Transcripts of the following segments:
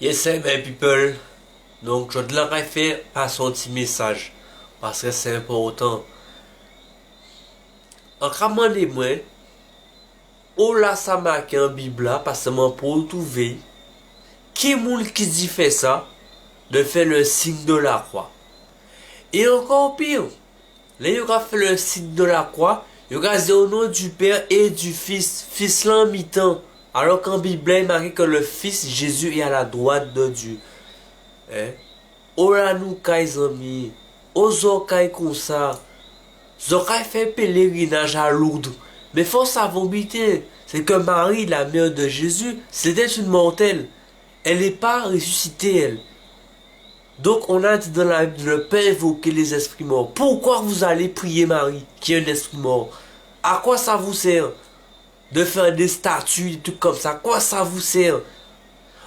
Yes, my people. Donc, je te l'aurais fait passer un petit message. Parce que c'est important. En cramant les mains, oh là, ça marque en Bible là, parce que moi, pour trouver, qui moun qui dit fait ça, de faire le signe de la croix. Et encore pire, là, il a fait le signe de la croix, il a dit au nom du Père et du Fils, Fils là en mi-temps. Alors qu'en Bible, il marqué que le Fils Jésus est à la droite de Dieu. Hein? Oh là, nous, kay amis, oh zo kay comme ça, zo kay fait pèlerinage à Lourdes. Mais faut savoir vite, c'est que Marie, la mère de Jésus, c'était une mortelle. Elle n'est pas ressuscitée, elle. Donc on a dit dans la Bible de ne pas évoquer les esprits morts. Pourquoi vous allez prier Marie, qui est un esprit mort? À quoi ça vous sert de faire des statues, des trucs comme ça? À quoi ça vous sert?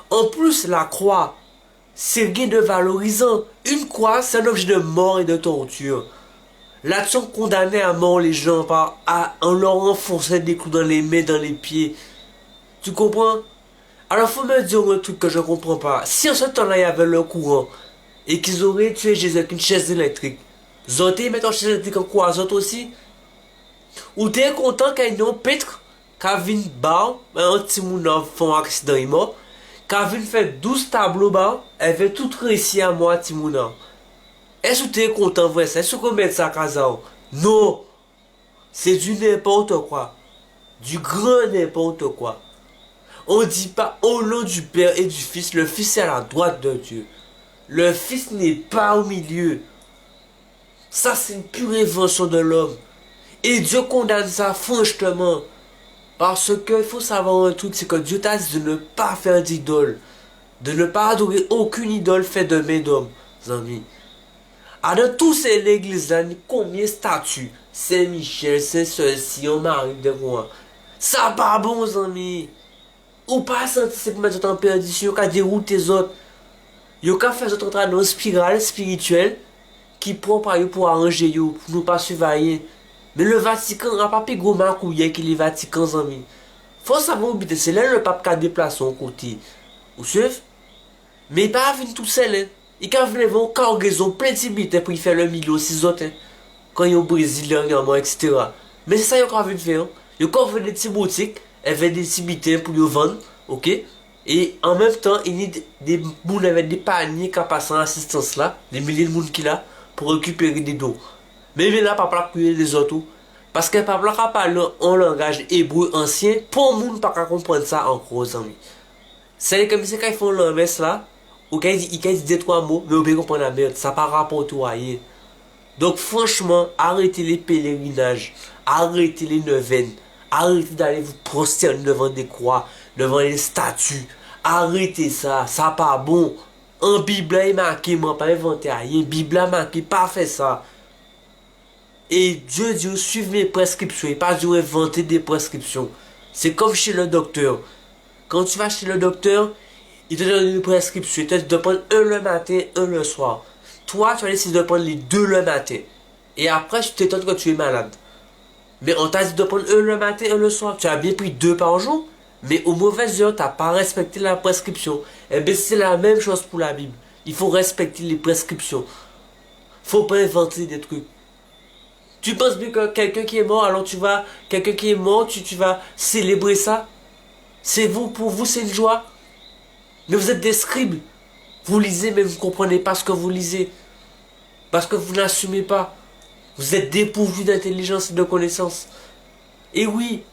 En plus, la croix, c'est rien de valorisant. Une croix, c'est un objet de mort et de torture. Là-dessus, on condamnait à mort les gens en leur enfonçant des clous dans les mains, dans les pieds. Tu comprends? Alors, faut me dire un truc que je comprends pas. Si en ce temps-là, il y avait le courant, et qu'ils auraient tué Jésus avec une chaise électrique, Zoté mettent en chaise électrique en quoi? Zot aussi? Ou t'es content qu'il y ait un pètre, qui a vu bar, un petit moun font un accident, il est mort, qui a vu fait 12 tableaux bar, elle fait tout réussi à moi, petit moun. Est-ce que tu es content, vrai? Est-ce qu'on met ça à casa? Non! C'est du n'importe quoi. Du grand n'importe quoi. On dit pas au nom du Père et du Fils, le Fils est à la droite de Dieu. Le Fils n'est pas au milieu. Ça, c'est une pure invention de l'homme. Et Dieu condamne ça franchement. Parce que il faut savoir un truc, c'est que Dieu t'a dit de ne pas faire d'idole. De ne pas adorer aucune idole faite de main d'homme, amis. Ah, dans tous ces églises là, combien de statues? Saint-Michel, Saint-Ceci, on m'arrive de moi. Ça pas bon, amis. Ou pas senti c'est pour mettre en perdition, qu'à dérouter les autres. Yo qu'à faire autres entrer dans une spirale spirituelle qui prend par eux pour arranger yo, pour nous pas surveiller. Mais le Vatican n'a pas plus gros marcouillet que les Vaticans, amis. Faut savoir oublier, c'est là le pape qui a déplacé son côté. Vous suivez? Mais il pas venu tout seul, hein. Il a venu voir cargaison plein de tibétains pour y faire le milieu aussi autres, hein. Quand il est au Brésil dernièrement, etc. Mais c'est ça qu'il a venu faire, hein. Il a fait des petites boutiques, il fait des tibétains pour les vendre, ok? Et en même temps, il y a des gens avec des paniers qui passent en assistance là, des milliers de monde qui là, pour récupérer des dons. Mais il n'a pas prier les autres. Parce que papa a parlé en langage hébreu ancien, pour les gens pas comprendre ça encore, amis. C'est comme si quand ils font l'inverse là, ou quand ils disent deux trois mots, mais on peut comprendre la merde, ça n'a pas rapport à rien. Donc franchement, arrêtez les pèlerinages, arrêtez les neuvaines, arrêtez d'aller vous prosterner devant des croix, devant les statues. Arrêtez ça, ça pas bon. En Bible, il marqué, moi pas inventé rien. Bible a marqué, pas fait ça. Et Dieu dit, suivez mes prescriptions, il pas dit inventer des prescriptions. C'est comme chez le docteur. Quand tu vas chez le docteur, il te donne une prescription. Il te dit de prendre un le matin, un le soir. Toi, tu vas décider de prendre les deux le matin. Et après, tu t'étonnes que tu es malade. Mais on t'a dit de prendre un le matin, un le soir. Tu as bien pris deux par jour. Mais aux mauvaises heures, tu n'as pas respecté la prescription. Et bien, c'est la même chose pour la Bible. Il faut respecter les prescriptions. Faut pas inventer des trucs. Tu penses bien que quelqu'un qui est mort, alors quelqu'un qui est mort, tu vas célébrer ça? C'est vous, pour vous, c'est une joie. Mais vous êtes des scribes. Vous lisez, mais vous ne comprenez pas ce que vous lisez. Parce que vous n'assumez pas. Vous êtes dépourvus d'intelligence et de connaissance. Et oui,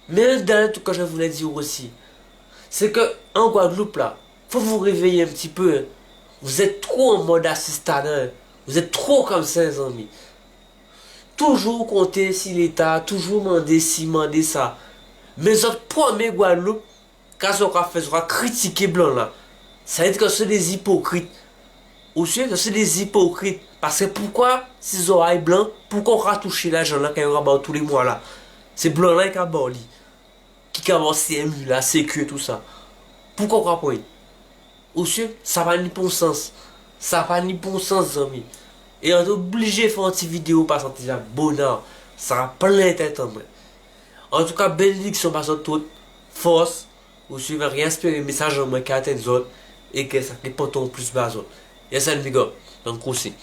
mais un dernier truc que je voulais dire aussi, c'est que en Guadeloupe, là, faut vous réveiller un petit peu. Hein. Vous êtes trop en mode assistant. Hein. Vous êtes trop comme ça, les amis. Toujours compter si l'État, toujours demander si, demander ça. Mais votre premier Guadeloupe, quand on va faire, critiquer blanc là. Ça veut dire que c'est des hypocrites. Ou que c'est des hypocrites. Parce que pourquoi, ces oreilles blancs, pourquoi on va toucher l'argent là qu'on rabat tous les mois là? C'est blanc là qui a bali. Qui a bali CMU là, CQ et tout ça. Pourquoi on va pas? Ou ça va ni bon sens. Ça va ni bon sens, amis. Et on est obligé de faire une petite vidéo parce que c'est un bonheur. Ça va plein de tête en vrai. En tout cas, bénédiction par toute force. Ou suivez rien espérer message en moi qui atteint les autres. et que ça les pantalons plus bas. Et ça le bigo. Donc aussi.